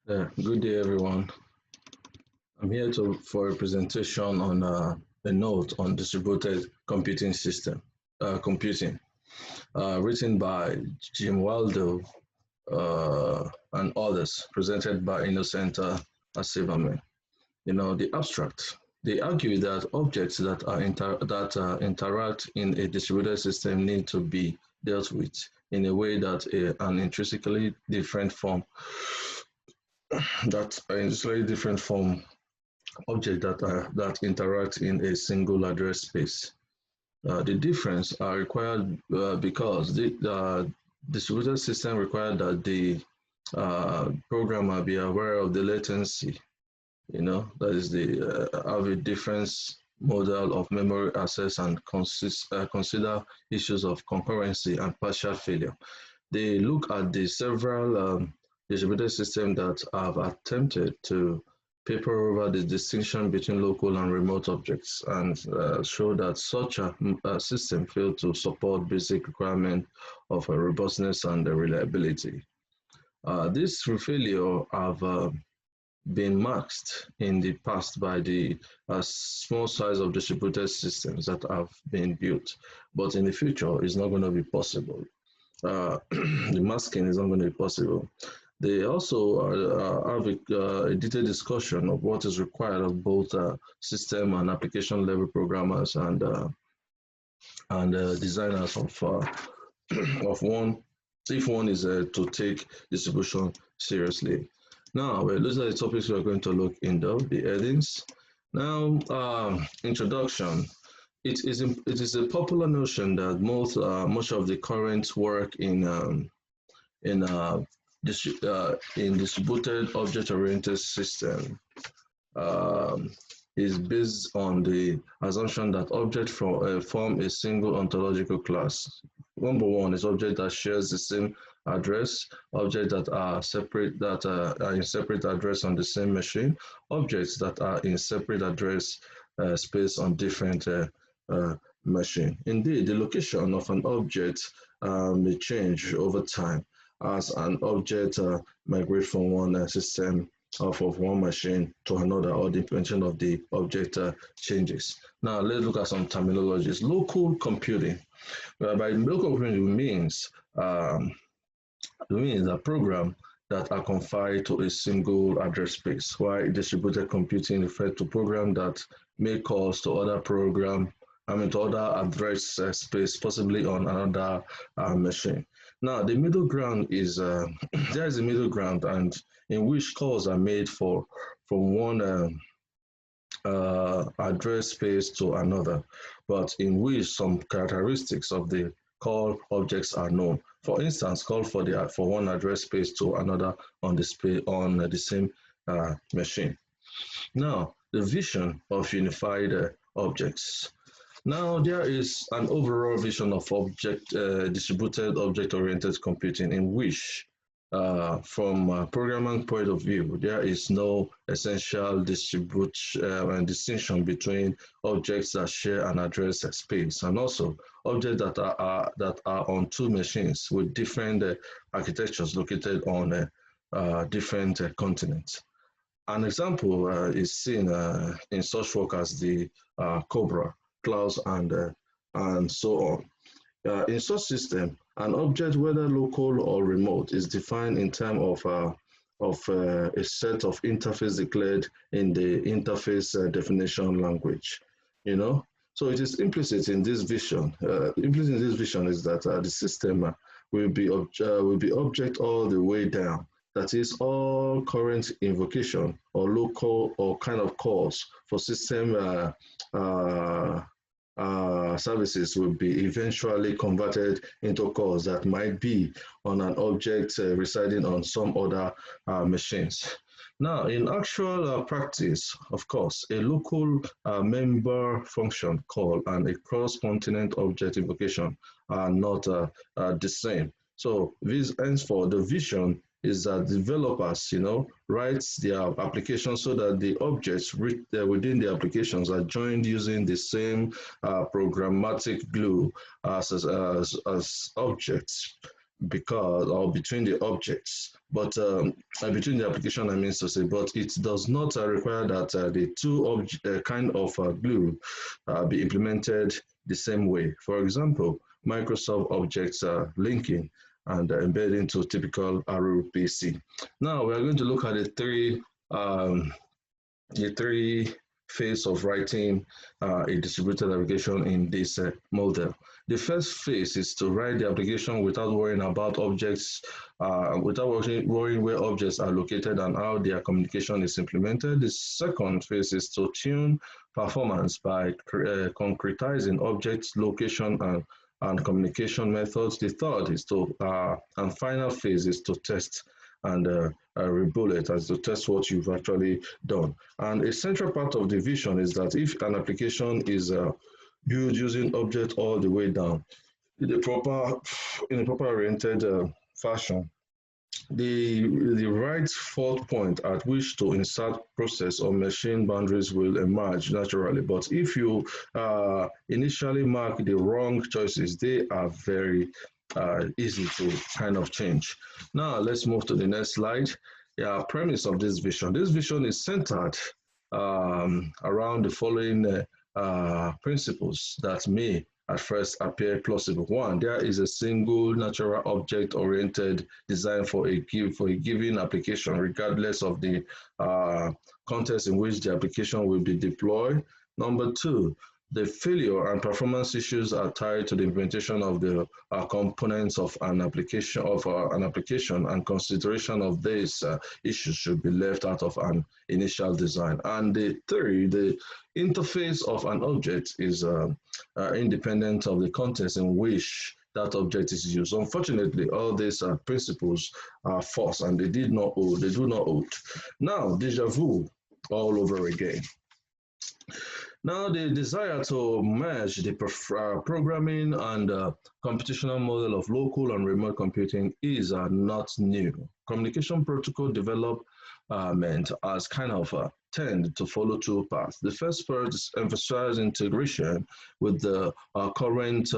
Good day, everyone. I'm here for a presentation on a note on distributed computing computing, written by Jim Waldo and others, presented by Innocent Asevameh. The abstract. They argue that objects that interact in a distributed system need to be dealt with in a way that an intrinsically different form that an intrinsically different form objects that interact in a single address space. The difference are required because the distributed system require that the programmer be aware of the latency. That is the have a difference model of memory access and consider issues of concurrency and partial failure. They look at the several distributed systems that have attempted to paper over the distinction between local and remote objects and show that such a system failed to support basic requirements of robustness and reliability. This failure have been masked in the past by the small size of distributed systems that have been built, but in the future it's not going to be possible. The masking is not going to be possible. They also have a detailed discussion of what is required of both system and application level programmers and designers of one, if one is to take distribution seriously. Now, those are the topics we are going to look into, the headings. Now, introduction. It is a popular notion that much of the current work in distributed object-oriented system is based on the assumption that objects form a single ontological class. Number one is object that shares the same address, objects that are in separate address on the same machine, objects that are in separate address space on different machine. Indeed, the location of an object may change over time as an object migrates from one system of one machine to another, or the implementation of the object changes. Now, let's look at some terminologies. Local computing. By local computing means a program that are confined to a single address space, while distributed computing refers to programs that make calls to other to other address space, possibly on another machine. Now, the middle ground is there is a middle ground, and in which calls are made from one address space to another, but in which some characteristics of the call objects are known. For instance, call for one address space to another on the same machine. Now, the vision of unified objects. Now, there is an overall vision of distributed object-oriented computing in which, from a programming point of view, there is no essential distinction between objects that share an address space and also objects that are on two machines with different architectures located on different continents. An example is seen in such work as the Cobra, Clouds, and so on. In such system, an object, whether local or remote, is defined in terms of a set of interface declared in the interface definition language. So it is implicit in this vision. Implicit in this vision is that the system will be object all the way down. That is, all current invocation or local or kind of calls for system services will be eventually converted into calls that might be on an object residing on some other machines. Now, in actual practice, of course, a local member function call and a cross-continent object invocation are not the same. So this ends for the vision is that developers, writes their application so that the objects within the applications are joined using the same programmatic glue as objects. because, or between the objects, but between the application, I mean to say, but it does not require that the two kind of glue be implemented the same way. For example, Microsoft objects linking and embedding to typical RPC. Now we are going to look at the three phase of writing a distributed application in this model. The first phase is to write the application without worrying about objects, without worrying where objects are located and how their communication is implemented. The second phase is to tune performance by concretizing objects, location, and communication methods. The third is to, and final phase is to test and rebullet as to test what you've actually done. And a central part of the vision is that if an application is built using object all the way down in a proper oriented fashion, the right fault point at which to insert process or machine boundaries will emerge naturally. But if you initially mark the wrong choices, they are very easy to kind of change. Now let's move to the next slide. Yeah, premise of this vision. This vision is centered around the following principles that may at first appear plausible. One, there is a single natural object-oriented design for a given application, regardless of the context in which the application will be deployed. Number two, the failure and performance issues are tied to the implementation of the components of an application, and consideration of these issues should be left out of an initial design. And the third, the interface of an object is independent of the context in which that object is used. Unfortunately, all these principles are false and they do not hold. Now, deja vu all over again. Now, the desire to merge the programming and computational model of local and remote computing is not new. Communication protocol development has kind of tend to follow two paths. The first part is emphasize integration with the current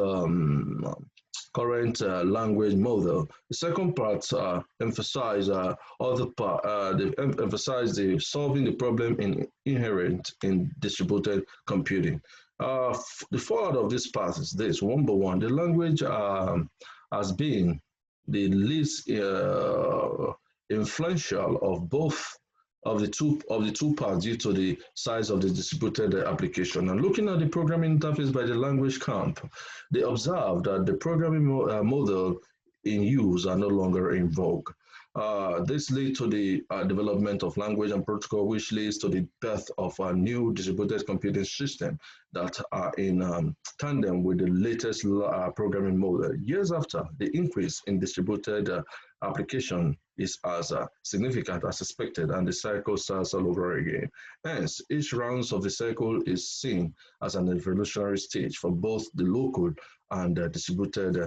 language model. The second part emphasize emphasize the solving the problem inherent in distributed computing. The fallout of this path is this: one by one, the language has been the least influential of both of the two parts due to the size of the distributed application. And looking at the programming interface by the language camp, they observed that the programming model in use are no longer in vogue. This leads to the development of language and protocol, which leads to the birth of a new distributed computing system that are in tandem with the latest programming model. Years after, the increase in distributed application is as significant as expected, and the cycle starts all over again. Hence, each round of the cycle is seen as an evolutionary stage for both the local and distributed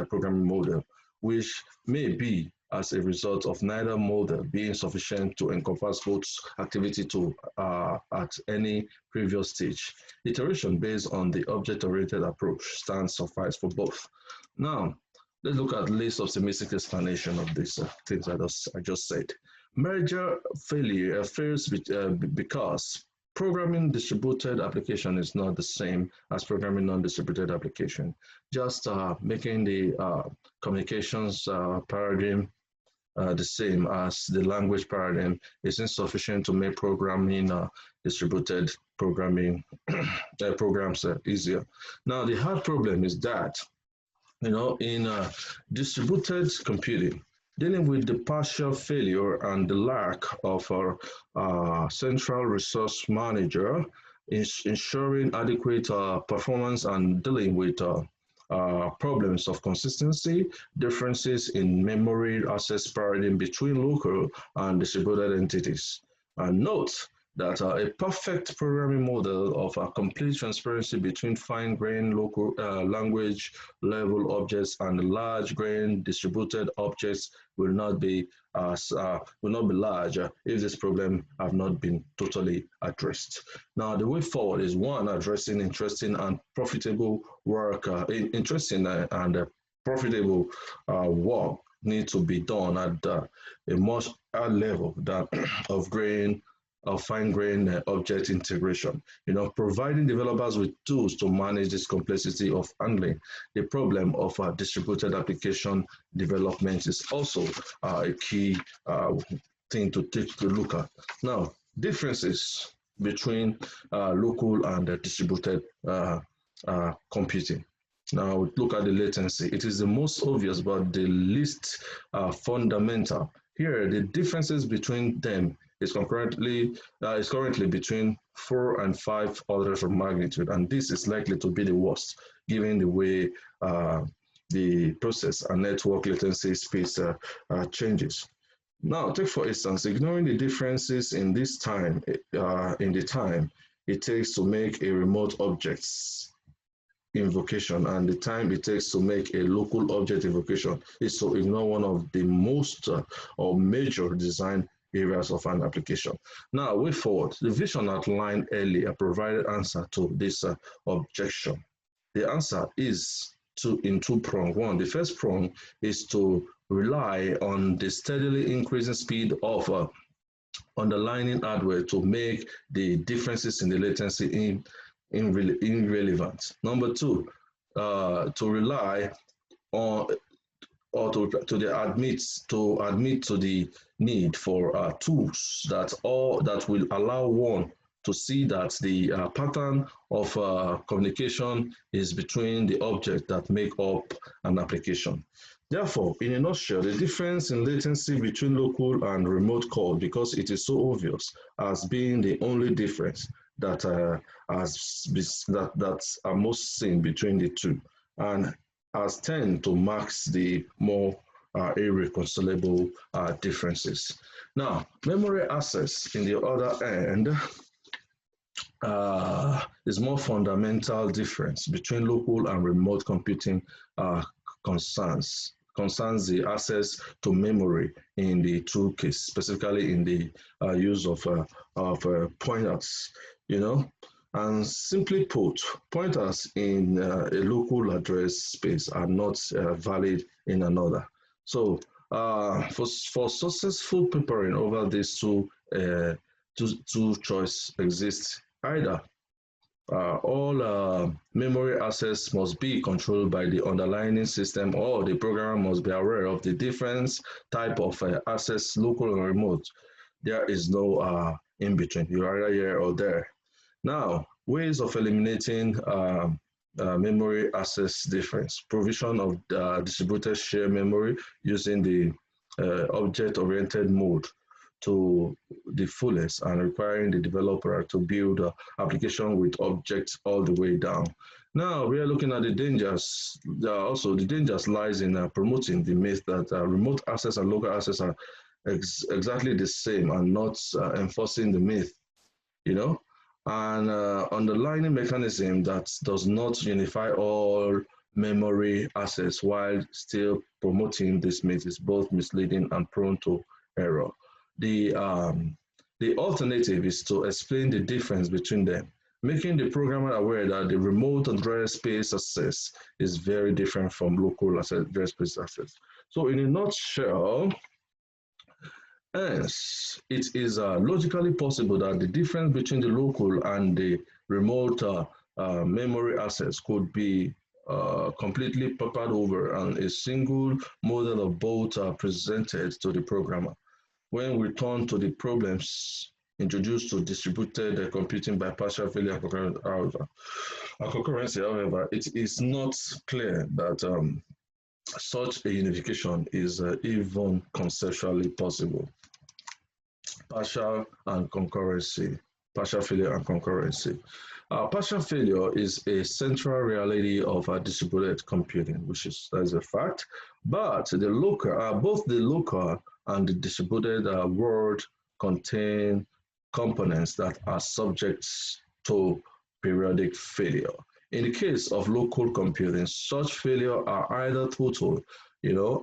programming model, which may be as a result of neither model being sufficient to encompass both activity at any previous stage. Iteration based on the object-oriented approach stands suffice for both. Now, let's look at least optimistic explanation of these things I just said. Merger failure fails because programming distributed application is not the same as programming non-distributed application. Just making the communications paradigm the same as the language paradigm is insufficient to make programming distributed programming programs easier. Now, the hard problem is that, in distributed computing, dealing with the partial failure and the lack of a central resource manager, ensuring adequate performance and dealing with problems of consistency, differences in memory access paradigm between local and distributed entities. And note that a perfect programming model of a complete transparency between fine-grained local language level objects and large-grained distributed objects will not be large if this problem have not been totally addressed. Now, the way forward is one, addressing interesting and profitable work, interesting and profitable work need to be done at a much higher level than of fine-grained object integration. Providing developers with tools to manage this complexity of handling the problem of distributed application development is also a key thing to take a look at. Now, differences between local and distributed computing. Now, look at the latency. It is the most obvious, but the least fundamental. Here, the differences between them is currently between 4 and 5 orders of magnitude, and this is likely to be the worst, given the way the process and network latency space changes. Now, take for instance, ignoring the differences in this time, in the time it takes to make a remote object's invocation and the time it takes to make a local object invocation is to ignore one of the most or major design areas of an application. Now, way forward, the vision outlined earlier provided answer to this objection. The answer is in two prongs. One, the first prong is to rely on the steadily increasing speed of underlying hardware to make the differences in the latency irrelevant. Number two, to rely on or to admit to the need for tools that will allow one to see that the pattern of communication is between the objects that make up an application. Therefore, in a nutshell, the difference in latency between local and remote call, because it is so obvious as being the only difference that that's most seen between the two, and as tend to mask the more irreconcilable differences. Now, memory access, in the other end, is more fundamental difference between local and remote computing concerns the access to memory in the two cases, specifically in the use of pointers, and simply put, pointers in a local address space are not valid in another. So for successful preparing over these two choice exists, either all memory access must be controlled by the underlying system, or the programmer must be aware of the different type of access, local and remote. There is no in between. You're either here or there. Now, ways of eliminating memory access difference. Provision of distributed shared memory using the object-oriented mode to the fullest and requiring the developer to build an application with objects all the way down. Now, we are looking at the dangers. Also, the dangers lies in promoting the myth that remote access and local access are exactly the same, and not enforcing the myth, and underlying mechanism that does not unify all memory access while still promoting this myth is both misleading and prone to error. The alternative is to explain the difference between them, making the programmer aware that the remote address space access is very different from local address space access. So in a nutshell, hence, it is logically possible that the difference between the local and the remote memory access could be completely papered over, and a single model of both are presented to the programmer. When we turn to the problems introduced to distributed computing by partial failure and concurrency, however, it is not clear that such a unification is even conceptually possible. Partial failure and concurrency. Partial failure is a central reality of distributed computing, that is a fact. But both the local and the distributed world contain components that are subject to periodic failure. In the case of local computing, such failure are either total,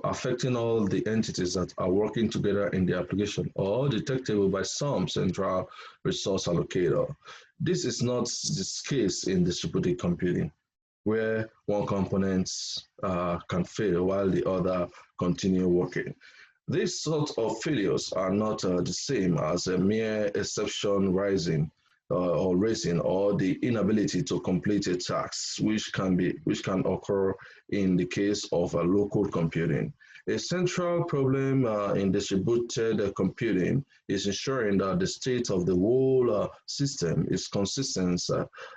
affecting all the entities that are working together in the application, or detectable by some central resource allocator. This is not the case in distributed computing. where one component can fail while the other continue working. These sort of failures are not the same as a mere exception rising or raising, or the inability to complete a task, which can occur in the case of local computing. A central problem in distributed computing is ensuring that the state of the whole system is consistent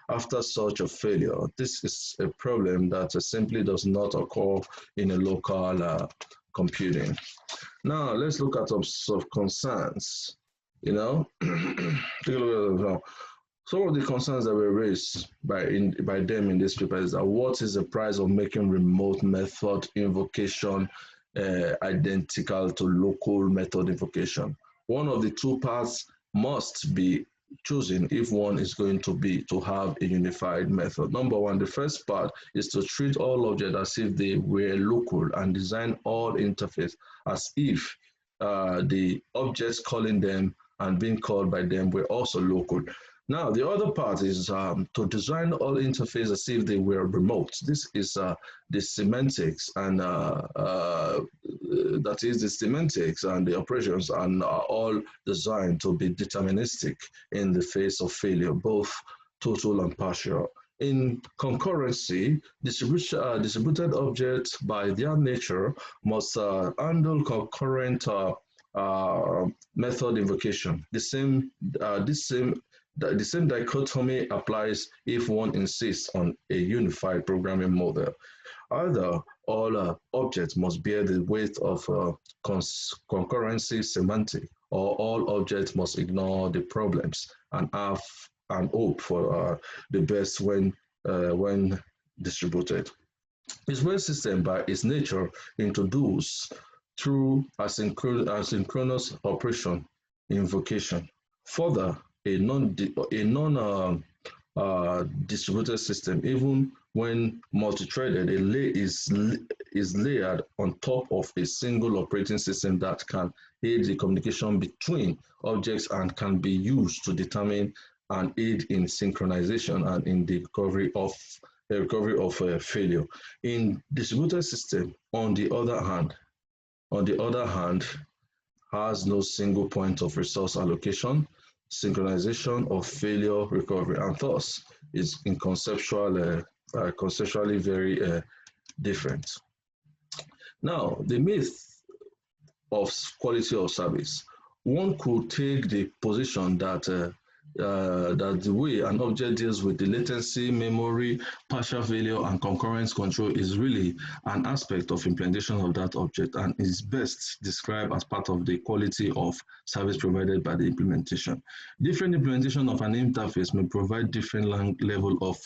after such a failure. This is a problem that simply does not occur in a local computing. Now, let's look at some concerns. Take a look at some of the concerns that were raised by them in this paper is that what is the price of making remote method invocation identical to local method invocation? One of the two paths must be chosen if one is going to have a unified method. Number one, the first part is to treat all objects as if they were local and design all interface as if the objects calling them and being called by them were also local. Now, the other part is to design all interfaces as if they were remote. This is the semantics, and that is the semantics and the operations, and are all designed to be deterministic in the face of failure, both total and partial. In concurrency, distributed objects by their nature must handle concurrent method invocation. The same dichotomy applies if one insists on a unified programming model. Either all objects must bear the weight of concurrency semantic, or all objects must ignore the problems and have and hope for the best when distributed. Distributed system by its nature introduce through asynchronous operation invocation. Further, a non-distributed system, even when multi-threaded, is layered on top of a single operating system that can aid the communication between objects and can be used to determine and aid in synchronization and in the recovery of failure. In distributed system, on the other hand, has no single point of resource allocation, synchronization, or failure recovery, and thus is in conceptually very different. Now, the myth of quality of service. One could take the position that that the way an object deals with the latency, memory, partial failure, and concurrent control is really an aspect of implementation of that object and is best described as part of the quality of service provided by the implementation. Different implementation of an interface may provide different level of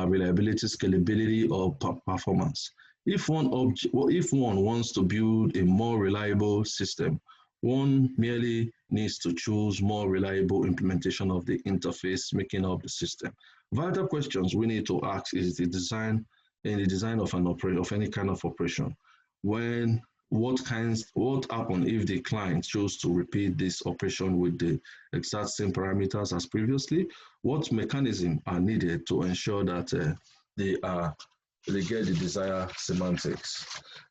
reliability, scalability, or performance. If one wants to build a more reliable system, one merely needs to choose more reliable implementation of the interface making up the system. Vital questions we need to ask is the design of any kind of operation. What happens if the client chose to repeat this operation with the exact same parameters as previously? What mechanisms are needed to ensure that they get the desired semantics?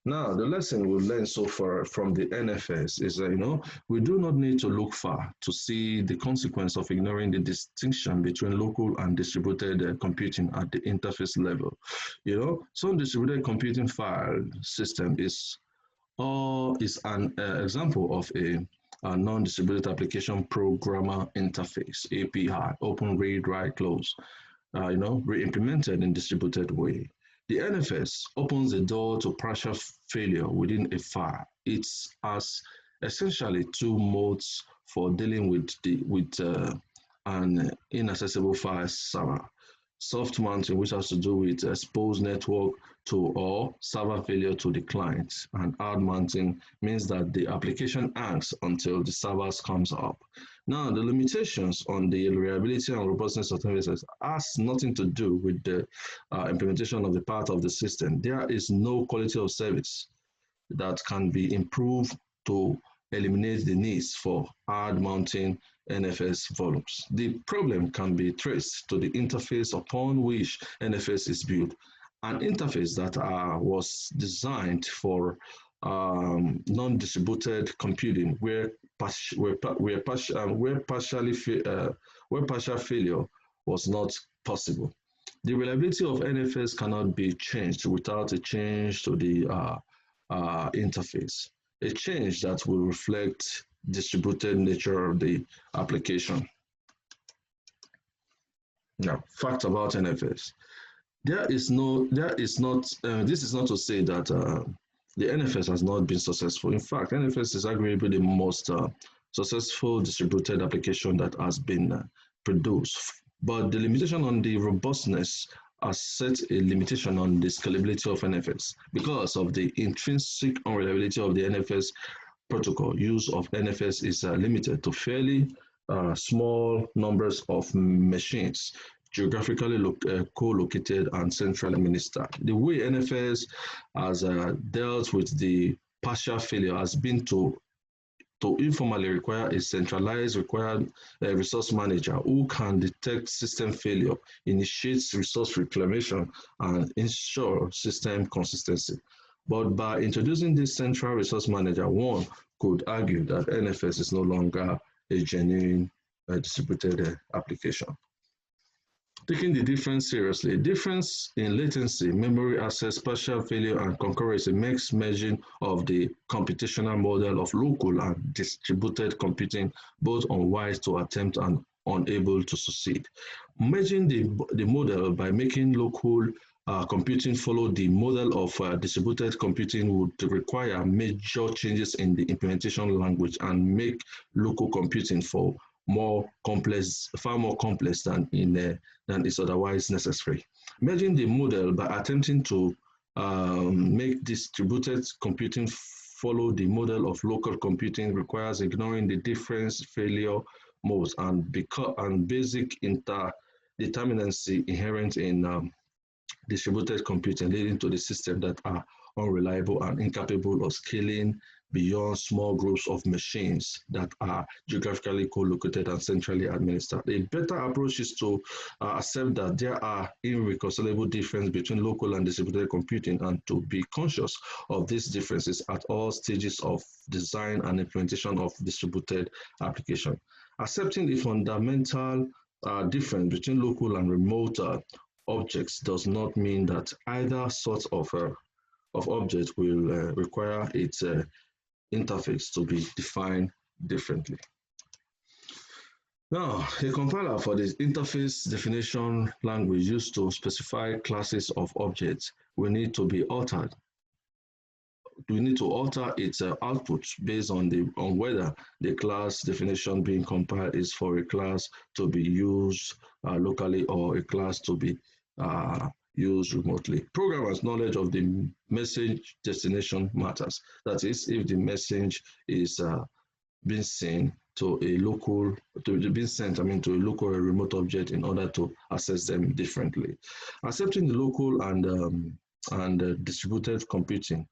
Now, the lesson we've learned so far from the NFS is that, we do not need to look far to see the consequence of ignoring the distinction between local and distributed computing at the interface level. Some distributed computing file system is an example of a non-distributed application programmer interface, API, open, read, write, close, re-implemented in distributed way. The NFS opens the door to partial failure within a file. It has essentially two modes for dealing with an inaccessible file server. Soft mounting, which has to do with exposed network to or server failure to the client, and hard mounting means that the application hangs until the servers comes up. Now, the limitations on the reliability and robustness of services has nothing to do with the implementation of the part of the system. There is no quality of service that can be improved to eliminate the needs for hard mounting NFS volumes. The problem can be traced to the interface upon which NFS is built an interface that was designed for non-distributed computing, where partial failure was not possible. The reliability of NFS cannot be changed without a change to the interface, a change that will reflect distributed nature of the application. Now, fact about NFS. This is not to say that the NFS has not been successful. In fact, NFS is arguably the most successful distributed application that has been produced. But the limitation on the robustness has set a limitation on the scalability of NFS because of the intrinsic unreliability of the NFS protocol. Use of NFS is limited to fairly small numbers of machines, geographically co-located and centrally administered. The way NFS has dealt with the partial failure has been to informally require a centralized resource manager who can detect system failure, initiate resource reclamation, and ensure system consistency. But by introducing this central resource manager, one could argue that NFS is no longer a genuine distributed application. Taking the difference seriously, difference in latency, memory access, partial failure, and concurrency makes merging of the computational model of local and distributed computing both unwise to attempt and unable to succeed. Merging the model by making local computing follow the model of distributed computing would require major changes in the implementation language and make local computing far more complex than is otherwise necessary. Merging the model by attempting to make distributed computing follow the model of local computing requires ignoring the different failure modes and basic interdeterminacy inherent in distributed computing, leading to the systems that are unreliable and incapable of scaling beyond small groups of machines that are geographically co-located and centrally administered. A better approach is to accept that there are irreconcilable differences between local and distributed computing and to be conscious of these differences at all stages of design and implementation of distributed application. Accepting the fundamental difference between local and remote objects does not mean that either sort of object will require its interface to be defined differently. Now, a compiler for the interface definition language used to specify classes of objects will need to be altered. We need to alter its output based on whether the class definition being compiled is for a class to be used locally or a class to be used remotely. Programmers' knowledge of the message destination matters. That is, if the message is being sent to a local, to a local or remote object in order to access them differently. Accepting the local and distributed computing,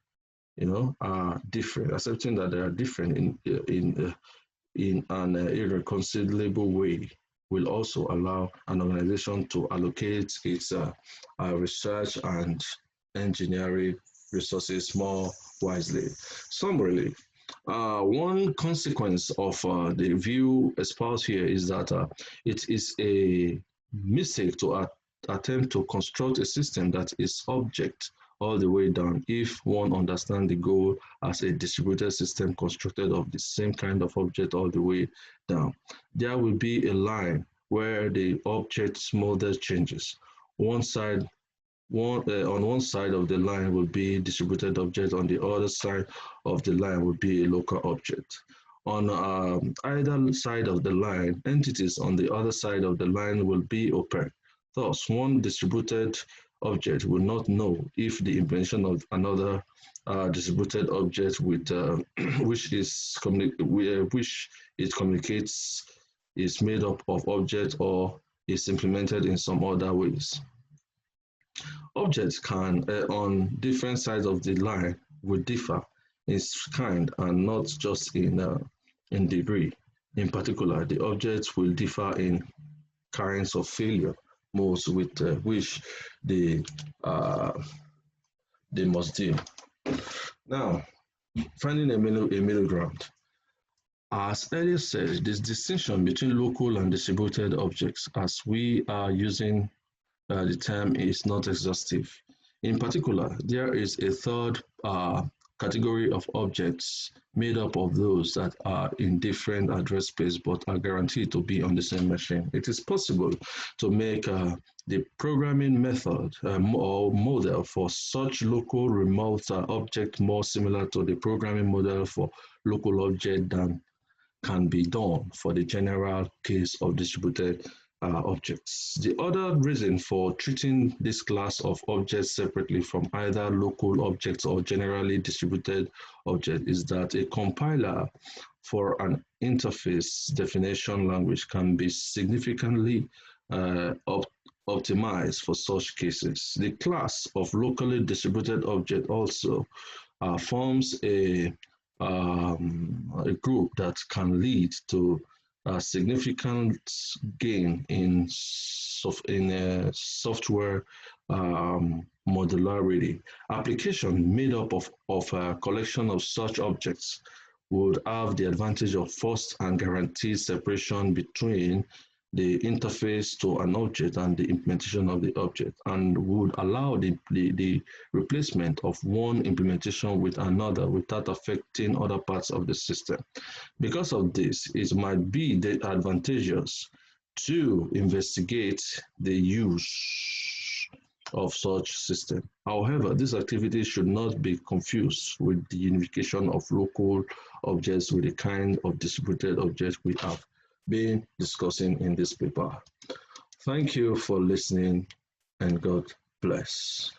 are different. Accepting that they are different in an irreconcilable way will also allow an organization to allocate its research and engineering resources more wisely. Summarily, one consequence of the view espoused here is that it is a mistake to attempt to construct a system that is object all the way down if one understands the goal as a distributed system constructed of the same kind of object all the way down. There will be a line where the object's model changes. On one side of the line will be distributed object, on the other side of the line will be a local object. On either side of the line, entities on the other side of the line will be open. Thus, one distributed object will not know if the implementation of another distributed object with which it communicates is made up of objects or is implemented in some other ways. Objects can on different sides of the line will differ in kind and not just in degree. In particular, the objects will differ in kinds of failure modes with which they must deal. Now, finding a middle ground. As earlier said, this distinction between local and distributed objects, as we are using the term, is not exhaustive. In particular, there is a third category of objects made up of those that are in different address space but are guaranteed to be on the same machine. It is possible to make the programming method or model for such local remote object more similar to the programming model for local object than can be done for the general case of distributed objects. The other reason for treating this class of objects separately from either local objects or generally distributed objects is that a compiler for an interface definition language can be significantly optimized for such cases. The class of locally distributed object also forms a group that can lead to a significant gain in software modularity. Application made up of a collection of such objects would have the advantage of first and guaranteed separation between the interface to an object and the implementation of the object, and would allow the replacement of one implementation with another without affecting other parts of the system. Because of this, it might be advantageous to investigate the use of such system. However, this activity should not be confused with the unification of local objects with the kind of distributed objects we have been discussing in this paper. Thank you for listening, and God bless.